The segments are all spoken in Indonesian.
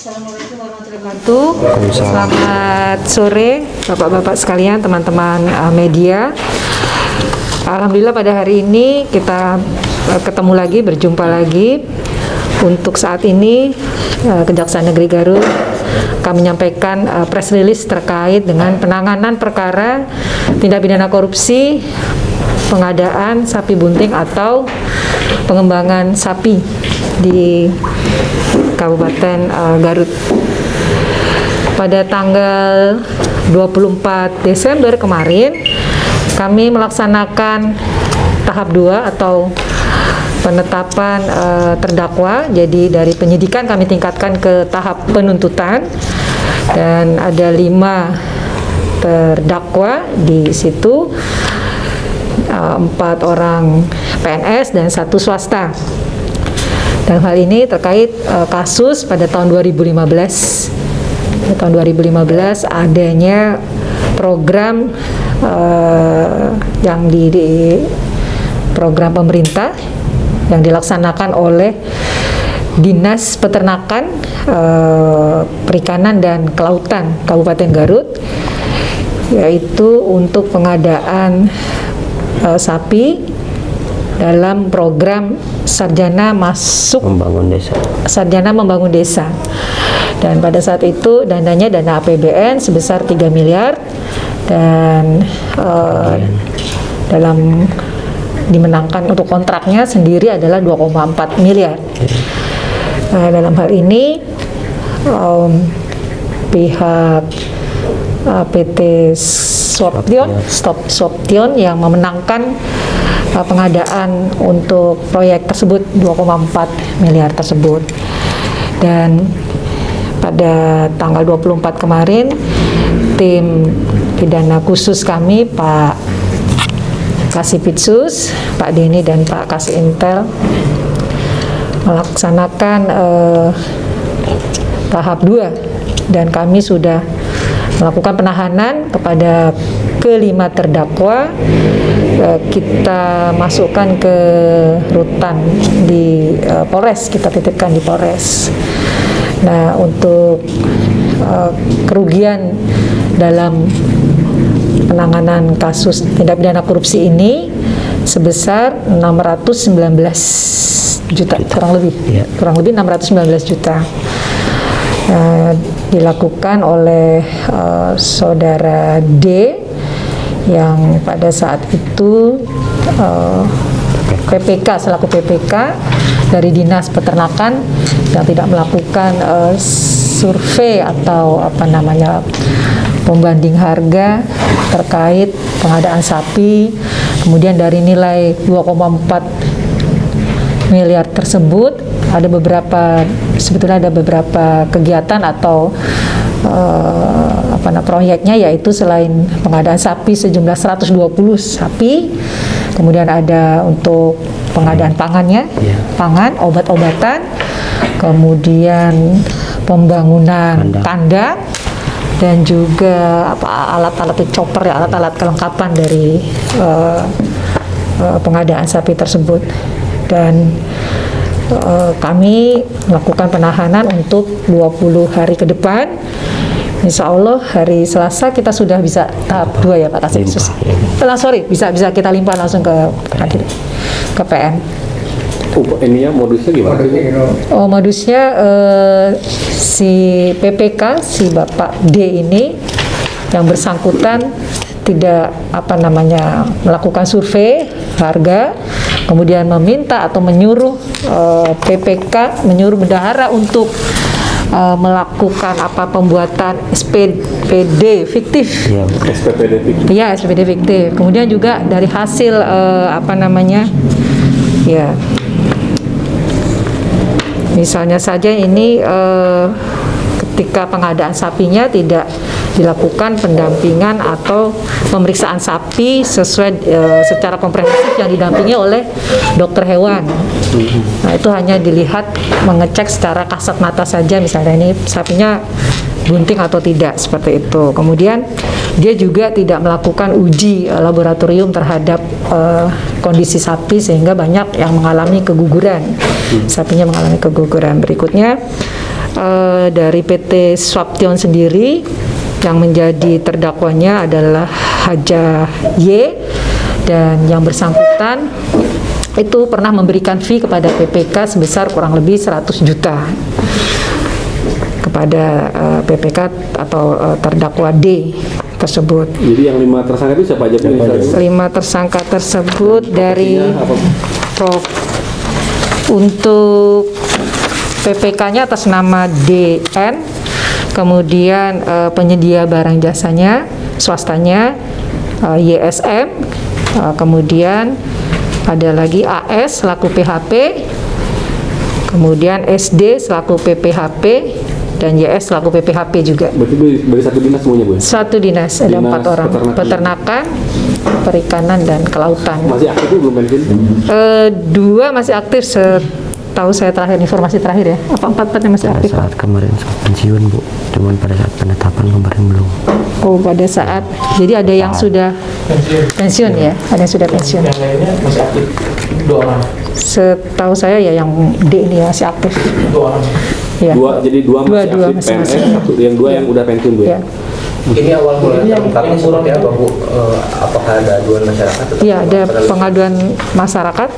Assalamualaikum warahmatullahi wabarakatuh. Selamat sore Bapak-bapak sekalian, teman-teman media. Alhamdulillah pada hari ini kita ketemu lagi, berjumpa lagi. Untuk saat ini Kejaksaan Negeri Garut kami menyampaikan press release terkait dengan penanganan perkara tindak pidana korupsi pengadaan sapi bunting atau pengembangan sapi di Kabupaten Garut. Pada tanggal 24 Desember kemarin kami melaksanakan tahap 2 atau penetapan terdakwa. Jadi dari penyidikan kami tingkatkan ke tahap penuntutan dan ada 5 terdakwa di situ, 4 orang PNS dan 1 swasta. Dan hal ini terkait kasus pada tahun 2015. Tahun 2015 adanya program yang di program pemerintah yang dilaksanakan oleh Dinas Peternakan, Perikanan dan Kelautan Kabupaten Garut, yaitu untuk pengadaan sapi dalam program Sarjana Membangun Desa. Sarjana Membangun Desa. Dan pada saat itu dananya dana APBN sebesar 3 miliar dan dalam dimenangkan untuk kontraknya sendiri adalah 2,4 miliar. Nah, dalam hal ini pihak PT Swaption yang memenangkan pengadaan untuk proyek tersebut 2,4 miliar tersebut. Dan pada tanggal 24 kemarin tim pidana khusus kami Pak Kasipitsus, Pak Denny dan Pak Kasih Intel melaksanakan tahap 2 dan kami sudah melakukan penahanan kepada ke-5 terdakwa. Kita masukkan ke rutan di Polres, kita titipkan di Polres. Nah, untuk kerugian dalam penanganan kasus tindak pidana korupsi ini sebesar 619 juta, kurang lebih 619 juta. Dilakukan oleh saudara D yang pada saat itu PPK, selaku PPK dari Dinas Peternakan yang tidak melakukan survei atau pembanding harga terkait pengadaan sapi. Kemudian dari nilai 2,4 miliar tersebut sebetulnya ada beberapa kegiatan atau proyeknya, yaitu selain pengadaan sapi sejumlah 120 sapi, kemudian ada untuk pengadaan pangannya, pangan, obat-obatan, kemudian pembangunan kandang dan juga alat-alat chopper, alat-alat kelengkapan dari pengadaan sapi tersebut. Dan kami melakukan penahanan untuk 20 hari ke depan. Insya Allah hari Selasa kita sudah bisa tahap 2 ya Pak Kasih. Bisa kita limpah langsung ke PN. Ini ya modusnya gimana? Modusnya si PPK, si Bapak D ini yang bersangkutan tidak melakukan survei harga, kemudian meminta atau menyuruh PPK, menyuruh bendahara untuk melakukan pembuatan SPPD fiktif. Ya, SPPD fiktif. Kemudian juga dari hasil misalnya saja ini ketika pengadaan sapinya tidak dilakukan pendampingan atau pemeriksaan sapi sesuai secara komprehensif yang didampingi oleh dokter hewan. Nah, itu hanya dilihat, mengecek secara kasat mata saja, misalnya ini sapinya bunting atau tidak, seperti itu. Kemudian dia juga tidak melakukan uji laboratorium terhadap kondisi sapi, sehingga banyak yang mengalami keguguran. Sapinya mengalami keguguran. Berikutnya dari PT Swaption sendiri yang menjadi terdakwanya adalah Haja Y, dan yang bersangkutan itu pernah memberikan fee kepada PPK sebesar kurang lebih 100 juta kepada PPK atau terdakwa D tersebut. Jadi yang 5 tersangka itu siapa aja? 5 tersangka tersebut dari untuk PPK-nya atas nama DN, kemudian penyedia barang jasanya swastanya YSM, kemudian ada lagi AS selaku PHP, kemudian SD selaku PPHP, dan YS selaku PPHP juga. Berarti dari satu dinas semuanya, Bu? Satu dinas, ada 4 orang. Peternakan, perikanan, dan kelautan. Masih aktif belum pensiun? 2 masih aktif setahu saya terakhir, informasi terakhir ya. Apa 4-4 yang masih aktif? Pada saat kemarin pensiun, Bu. Cuman pada saat penetapan kemarin belum. Oh, pada saat. Jadi ada yang sudah pensiun ya? Ada yang sudah pensiun. Yang lainnya masih aktif 2 orang. Setahu saya ya yang D ini masih aktif. 2 orang. Ya. Jadi dua masih aktif PNS, satu yang 2 yang udah pensiun, Bu. Ya. Ini awal mulanya terungkapnya seperti apa, Bu? Apakah ada aduan masyarakat? Iya, ada pengaduan masyarakat.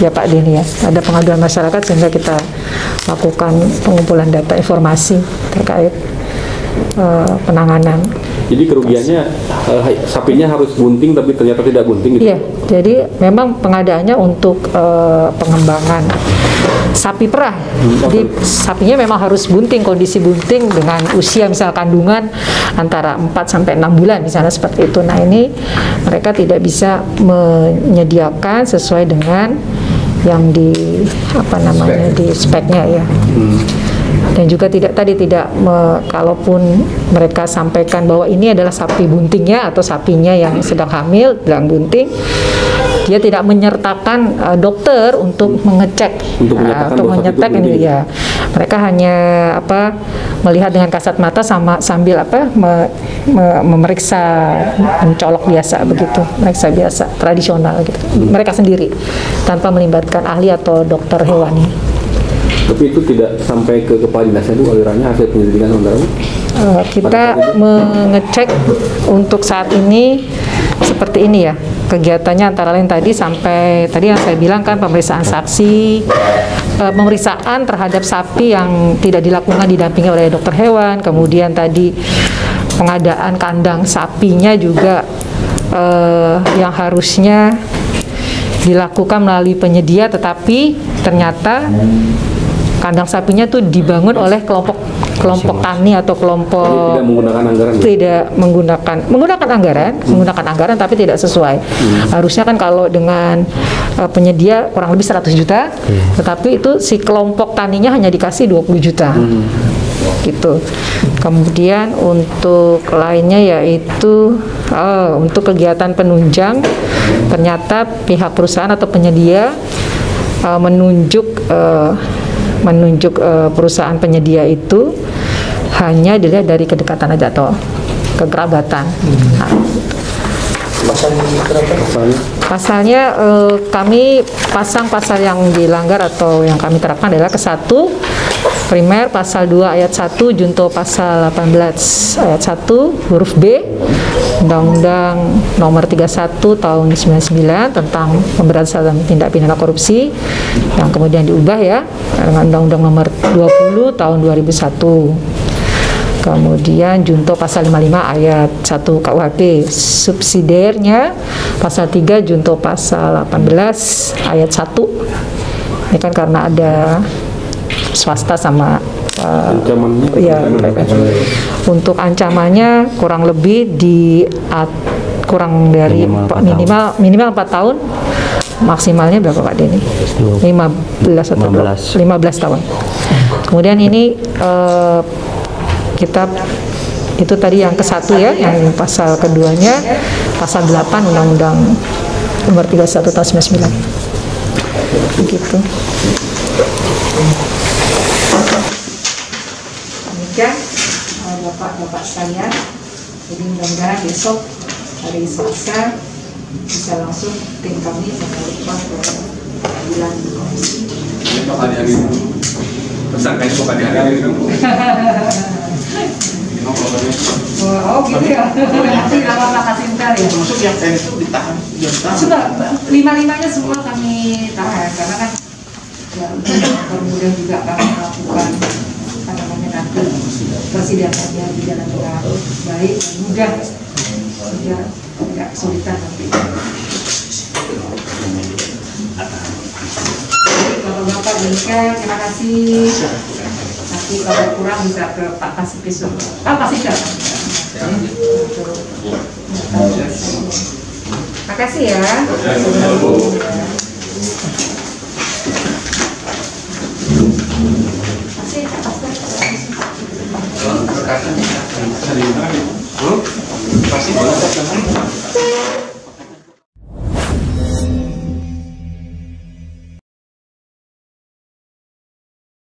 Ya Pak Deni ya, ada pengaduan masyarakat sehingga kita lakukan pengumpulan data informasi terkait penanganan. Jadi kerugiannya sapinya harus bunting tapi ternyata tidak bunting gitu? Iya, jadi memang pengadaannya untuk pengembangan sapi perah. Jadi sapinya memang harus bunting, kondisi bunting dengan usia misal kandungan antara 4 sampai 6 bulan misalnya seperti itu. Nah, ini mereka tidak bisa menyediakan sesuai dengan yang di di speknya ya. Dan juga tidak kalaupun mereka sampaikan bahwa ini adalah sapi buntingnya atau sapinya yang sedang hamil bilang bunting, dia tidak menyertakan dokter untuk mengecek untuk menyetek ini ya. Mereka hanya melihat dengan kasat mata sambil memeriksa, mencolok biasa begitu, meriksa biasa tradisional gitu. Mereka sendiri tanpa melibatkan ahli atau dokter hewani. Tapi itu tidak sampai ke kepala dinasnya, itu alirannya hasil penyelidikan sementara? Kita mengecek untuk saat ini seperti ini ya, kegiatannya antara lain tadi sampai tadi yang saya bilang kan pemeriksaan saksi, pemeriksaan terhadap sapi yang tidak dilakukan didampingi oleh dokter hewan, kemudian tadi pengadaan kandang sapinya juga yang harusnya dilakukan melalui penyedia, tetapi ternyata kandang sapinya tuh dibangun oleh kelompok tani atau kelompok tidak menggunakan anggaran tapi tidak sesuai. Harusnya kan kalau dengan penyedia kurang lebih 100 juta, tetapi itu si kelompok taninya hanya dikasih 20 juta. Gitu. Kemudian untuk lainnya yaitu untuk kegiatan penunjang, ternyata pihak perusahaan atau penyedia menunjuk perusahaan penyedia itu hanya dilihat dari kedekatan aja atau kekerabatan. Nah, pasalnya kami pasang pasal yang dilanggar atau yang kami terapkan adalah ke-1 primer pasal 2 ayat 1 junto pasal 18 ayat 1 huruf B Undang-Undang Nomor 31 Tahun 99 tentang pemberantasan tindak pidana korupsi yang kemudian diubah ya dengan Undang-Undang Nomor 20 Tahun 2001. Kemudian junto pasal 55 ayat 1 KUHP, subsidiarnya pasal 3 junto pasal 18 ayat 1. Ini kan karena ada swasta sama untuk ancamannya kurang lebih kurang dari minimal 4 tahun, maksimalnya berapa Pak Denny? 15 tahun. Kemudian ini kita itu tadi yang ke-1 ya, yang pasal keduanya pasal 8 Undang-Undang Nomor 31 Tahun 99. Begitu. Demikian Bapak-bapak sekalian. Jadi mudah-mudahan besok hari Selasa bisa langsung tim kami mengajukan ke pengadilan komisi. disangkain bukan hari ini. Oh gitu ya. Nanti lama makasih ntar ya. Termasuk yang lain itu ditahan jam tahan. Sudah lima-limanya semua kami tahan karena kan ya kemudian juga kami melakukan apa namanya nanti persidangannya di dalam dengan baik dan mudah sehingga tidak kesulitan nanti. Bapak-bapak demikian, terima kasih. Nanti kalau kurang bisa ke Pak Pasikis. Pak Pasikis. Terima kasih ya. Pasti